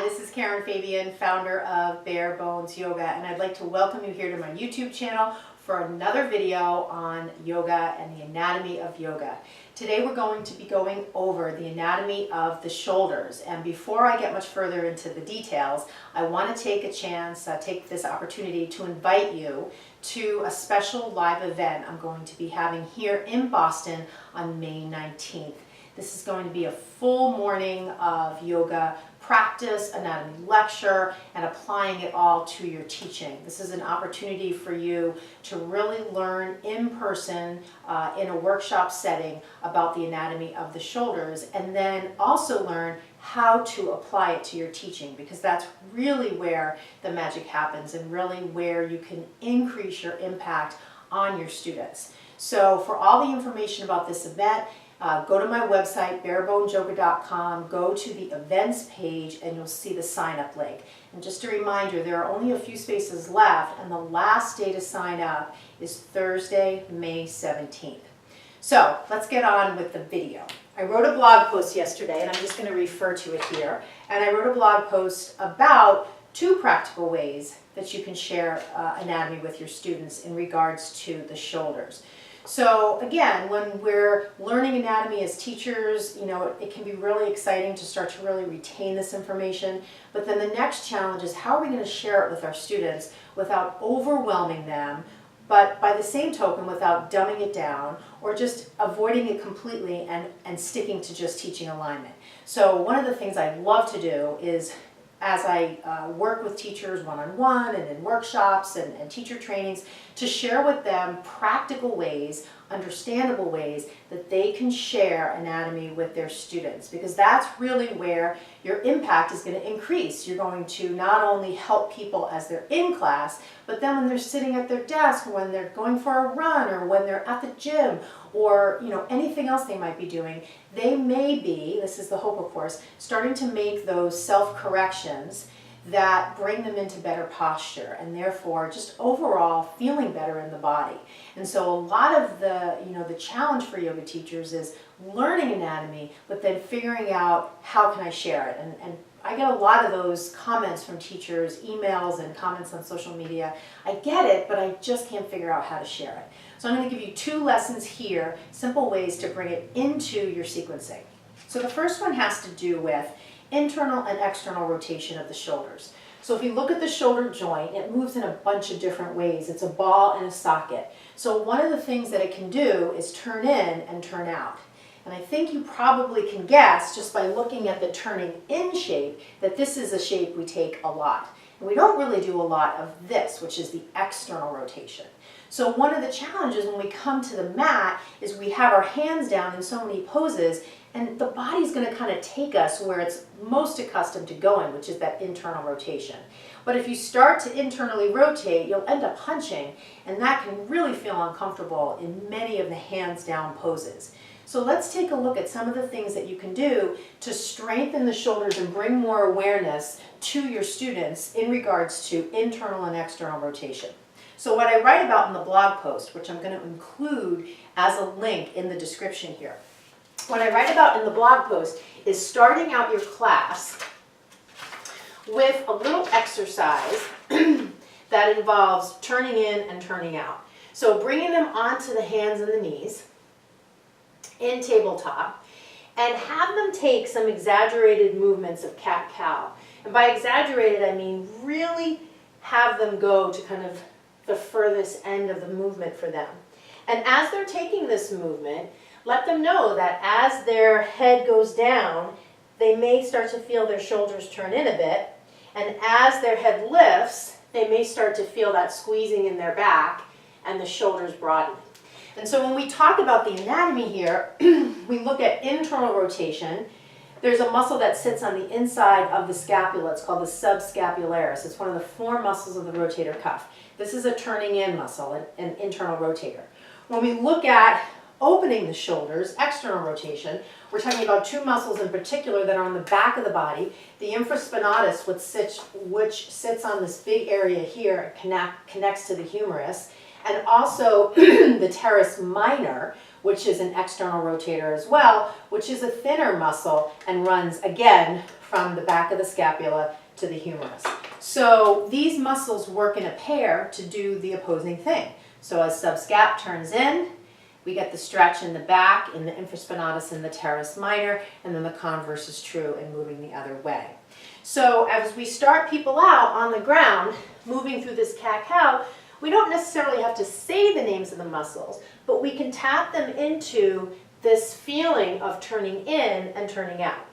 this is Karen Fabian, founder of Bare Bones Yoga, and I'd like to welcome you here to my YouTube channel for another video on yoga and the anatomy of yoga. Today we're going to be going over the anatomy of the shoulders, and before I get much further into the details, I want to take this opportunity to invite you to a special live event I'm going to be having here in Boston on May 19th. This is going to be a full morning of yoga practice, anatomy lecture, and applying it all to your teaching. This is an opportunity for you to really learn in person in a workshop setting about the anatomy of the shoulders, and then also learn how to apply it to your teaching, because that's really where the magic happens and really where you can increase your impact on your students. So for all the information about this event, go to my website, barebonesyoga.com, go to the events page, and you'll see the sign-up link. And just a reminder, there are only a few spaces left, and the last day to sign up is Thursday, May 17th. So let's get on with the video. I wrote a blog post yesterday, and I'm just going to refer to it here. And I wrote a blog post about 2 practical ways that you can share anatomy with your students in regards to the shoulders. So again, when we're learning anatomy as teachers, it can be really exciting to start to really retain this information. But then the next challenge is, how are we going to share it with our students without overwhelming them, but by the same token without dumbing it down or just avoiding it completely and sticking to just teaching alignment. So one of the things I love to do is, as I work with teachers one-on-one and in workshops and teacher trainings, to share with them practical ways, understandable ways that they can share anatomy with their students, because that's really where your impact is going to increase. You're going to not only help people as they're in class, but then when they're sitting at their desk, when they're going for a run, or when they're at the gym, or anything else they might be doing, they may be, this is the hope of course, starting to make those self-corrections that bring them into better posture, and therefore just overall feeling better in the body. And so a lot of the challenge for yoga teachers is learning anatomy, but then figuring out how can I share it. And I get a lot of those comments from teachers, emails and comments on social media. I get it, but I just can't figure out how to share it. So I'm going to give you 2 lessons here, simple ways to bring it into your sequencing. So the first one has to do with internal and external rotation of the shoulders. So if you look at the shoulder joint, it moves in a bunch of different ways. It's a ball and a socket. So one of the things that it can do is turn in and turn out. And I think you probably can guess, just by looking at the turning in shape, that this is a shape we take a lot. And we don't really do a lot of this, which is the external rotation. So one of the challenges when we come to the mat is we have our hands down in so many poses, and the body's going to kind of take us where it's most accustomed to going, which is that internal rotation. But if you start to internally rotate, you'll end up hunching, and that can really feel uncomfortable in many of the hands down poses. So let's take a look at some of the things that you can do to strengthen the shoulders and bring more awareness to your students in regards to internal and external rotation. So what I write about in the blog post, which I'm going to include as a link in the description here, what I write about in the blog post is starting out your class with a little exercise that involves turning in and turning out. So bringing them onto the hands and the knees in tabletop, and have them take some exaggerated movements of cat-cow. And by exaggerated, I mean really have them go to kind of the furthest end of the movement for them. And as they're taking this movement, let them know that as their head goes down, they may start to feel their shoulders turn in a bit, and as their head lifts, they may start to feel that squeezing in their back and the shoulders broadening. And so when we talk about the anatomy here, we look at internal rotation. There's a muscle that sits on the inside of the scapula. It's called the subscapularis. It's one of the 4 muscles of the rotator cuff. This is a turning in muscle, an internal rotator. When we look at opening the shoulders, external rotation, we're talking about 2 muscles in particular that are on the back of the body. The infraspinatus, which sits on this big area here and connects to the humerus, and also the teres minor, which is an external rotator as well, which is a thinner muscle and runs, again, from the back of the scapula to the humerus. So these muscles work in a pair to do the opposing thing. So as subscap turns in, we get the stretch in the back, in the infraspinatus and the teres minor, and then the converse is true in moving the other way. So as we start people out on the ground, moving through this cat-cow, we don't necessarily have to say the names of the muscles, but we can tap them into this feeling of turning in and turning out.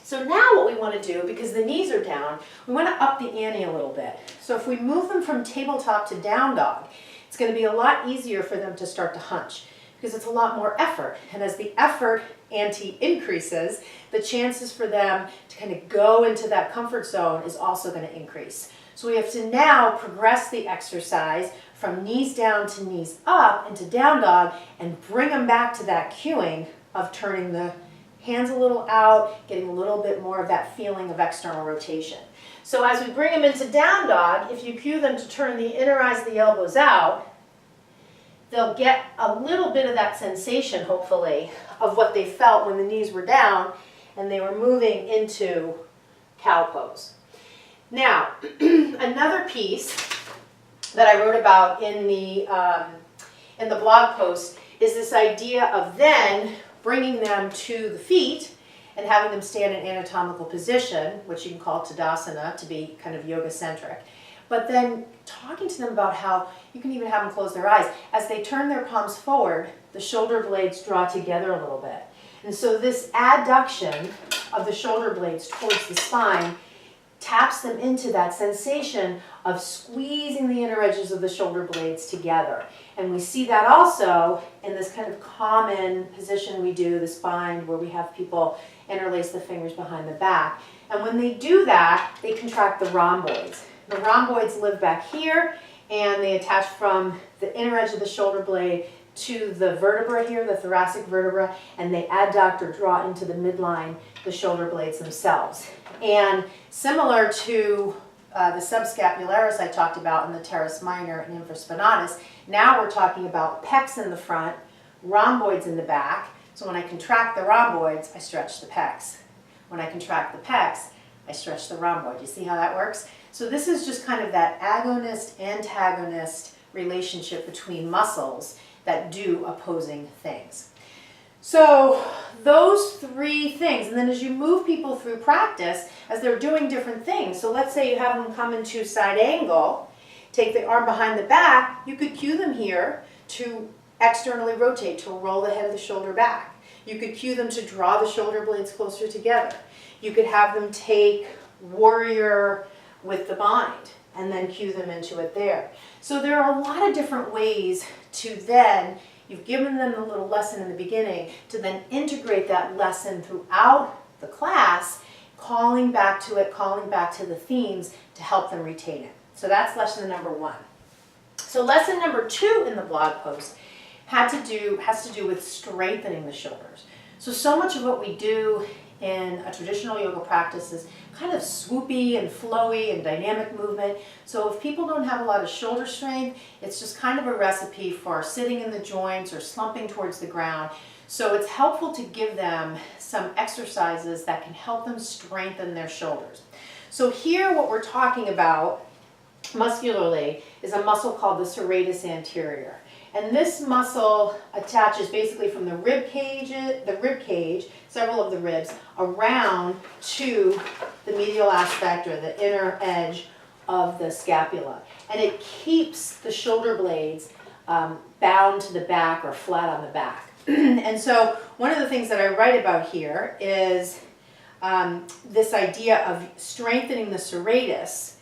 So now what we want to do, because the knees are down, we want to up the ante a little bit. So if we move them from tabletop to down dog, it's going to be a lot easier for them to start to hunch because it's a lot more effort. And as the effort ante increases, the chances for them to kind of go into that comfort zone is also going to increase. So we have to now progress the exercise from knees down to knees up into down dog and bring them back to that cueing of turning the hands a little out, getting a little bit more of that feeling of external rotation. So as we bring them into down dog, if you cue them to turn the inner eyes of the elbows out, they'll get a little bit of that sensation, hopefully, of what they felt when the knees were down and they were moving into cow pose. Now, another piece that I wrote about in the blog post is this idea of then bringing them to the feet and having them stand in anatomical position, which you can call Tadasana to be kind of yoga-centric. But then talking to them about how you can even have them close their eyes. As they turn their palms forward, the shoulder blades draw together a little bit. And so this adduction of the shoulder blades towards the spine taps them into that sensation of squeezing the inner edges of the shoulder blades together. And we see that also in this kind of common position we do, the spine, where we have people interlace the fingers behind the back. And when they do that, they contract the rhomboids. The rhomboids live back here, and they attach from the inner edge of the shoulder blade to the vertebra here, the thoracic vertebra, and they adduct or draw into the midline, the shoulder blades themselves. And similar to the subscapularis I talked about in the teres minor and infraspinatus, now we're talking about pecs in the front, rhomboids in the back. So when I contract the rhomboids, I stretch the pecs. When I contract the pecs, I stretch the rhomboid. You see how that works? So this is just kind of that agonist-antagonist relationship between muscles that do opposing things. So those three things, and then as you move people through practice, as they're doing different things, so let's say you have them come into side angle, take the arm behind the back, you could cue them here to externally rotate, to roll the head of the shoulder back. You could cue them to draw the shoulder blades closer together. You could have them take warrior with the bind and then cue them into it there. So there are a lot of different ways to then, you've given them a little lesson in the beginning, to then integrate that lesson throughout the class, calling back to it, calling back to the themes to help them retain it. So that's lesson number 1. So lesson number 2 in the blog post has to do with strengthening the shoulders. So much of what we do in a traditional yoga practice is kind of swoopy and flowy and dynamic movement. So if people don't have a lot of shoulder strength, it's just kind of a recipe for sitting in the joints or slumping towards the ground. So it's helpful to give them some exercises that can help them strengthen their shoulders. So here what we're talking about muscularly is a muscle called the serratus anterior. And this muscle attaches basically from the rib cage, several of the ribs, around to the medial aspect or the inner edge of the scapula. And it keeps the shoulder blades bound to the back or flat on the back. And so one of the things that I write about here is this idea of strengthening the serratus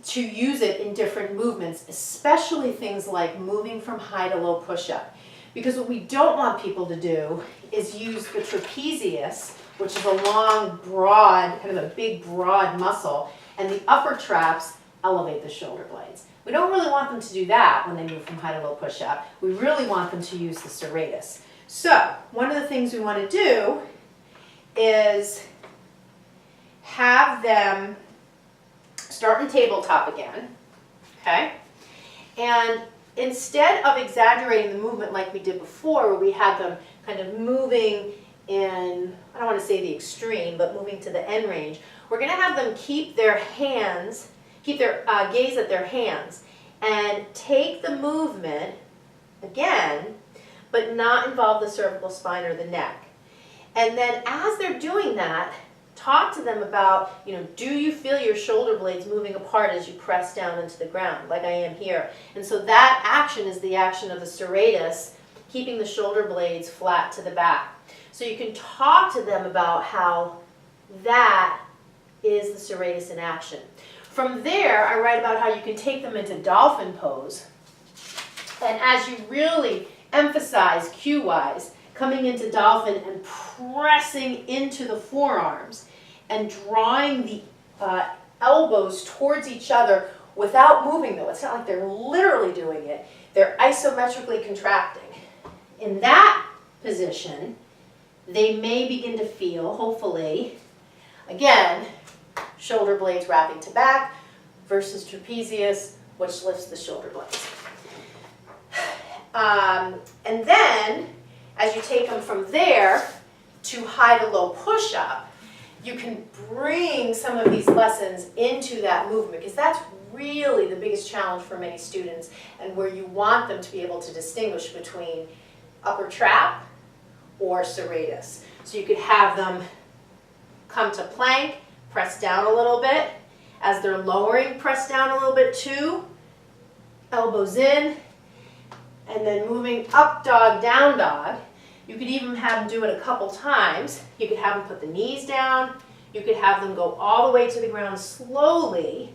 to use it in different movements, especially things like moving from high to low push-up. Because what we don't want people to do is use the trapezius, which is a long, broad, kind of a big, broad muscle, and the upper traps elevate the shoulder blades. We don't really want them to do that when they move from high to low push-up. We really want them to use the serratus. So one of the things we want to do is have them start in tabletop again, okay? And instead of exaggerating the movement like we did before, where we had them kind of moving in, I don't want to say the extreme, but moving to the end range, we're going to have them keep their hands, keep their gaze at their hands, and take the movement, again, but not involve the cervical spine or the neck. And then as they're doing that, talk to them about, do you feel your shoulder blades moving apart as you press down into the ground, like I am here? And so that action is the action of the serratus, keeping the shoulder blades flat to the back. So you can talk to them about how that is the serratus in action. From there, I write about how you can take them into dolphin pose. And as you really emphasize cue-wise, coming into dolphin and pressing into the forearms and drawing the elbows towards each other without moving though. It's not like they're literally doing it. They're isometrically contracting. In that position, they may begin to feel, hopefully, again, shoulder blades wrapping to back versus trapezius, which lifts the shoulder blades. And then, as you take them from there to high to low push-up, you can bring some of these lessons into that movement, because that's really the biggest challenge for many students, and where you want them to be able to distinguish between upper trap or serratus. So you could have them come to plank, press down a little bit. As they're lowering, press down a little bit too. Elbows in. And then moving up dog, down dog. You could even have them do it a couple times. You could have them put the knees down. You could have them go all the way to the ground slowly,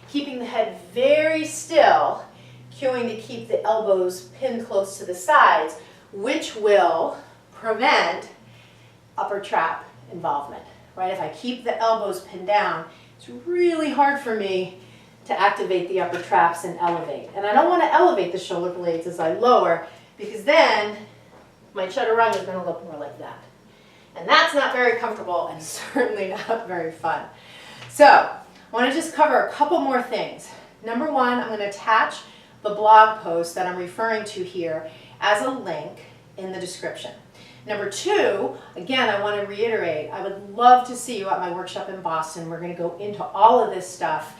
keeping the head very still, cueing to keep the elbows pinned close to the sides, which will prevent upper trap involvement, right? If I keep the elbows pinned down, it's really hard for me to activate the upper traps and elevate. And I don't want to elevate the shoulder blades as I lower, because then my chaturanga is going to look more like that. And that's not very comfortable and certainly not very fun. So I want to just cover a couple more things. Number one, I'm going to attach the blog post that I'm referring to here as a link in the description. Number two, again, I want to reiterate, I would love to see you at my workshop in Boston. We're going to go into all of this stuff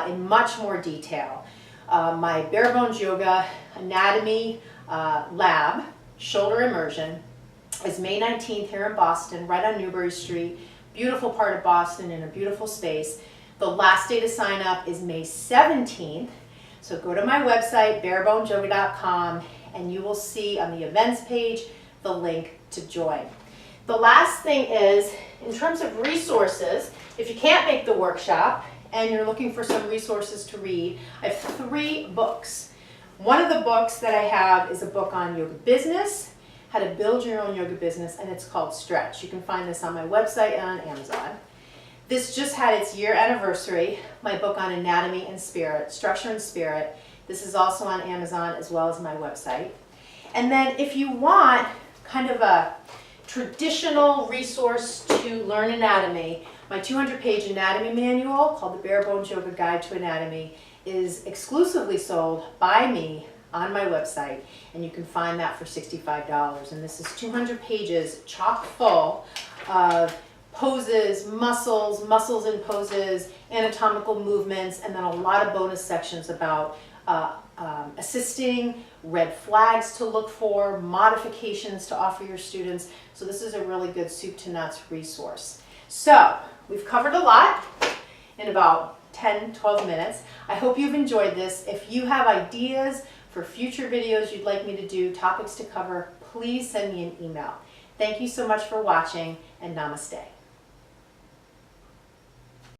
in much more detail. My bare bones yoga anatomy lab, shoulder immersion, is May 19th here in Boston, right on Newbury Street. Beautiful part of Boston in a beautiful space. The last day to sign up is May 17th. So go to my website, barebonesyoga.com, and you will see on the events page the link to join. The last thing is, in terms of resources, if you can't make the workshop and you're looking for some resources to read, I have 3 books. One of the books that I have is a book on yoga business, how to build your own yoga business, and it's called Stretch. You can find this on my website and on Amazon. This just had its year anniversary, my book on anatomy and spirit, structure and spirit. This is also on Amazon as well as my website. And then if you want kind of a traditional resource to learn anatomy, my 200-page anatomy manual called the Bare Bones Yoga Guide to Anatomy is exclusively sold by me on my website, and you can find that for $65. And this is 200 pages chock full of poses, muscles and poses, anatomical movements, and then a lot of bonus sections about assisting, red flags to look for, modifications to offer your students. So this is a really good soup to nuts resource. So we've covered a lot in about 10-12 minutes. I hope you've enjoyed this. If you have ideas for future videos you'd like me to do, topics to cover, please send me an email. Thank you so much for watching, and namaste.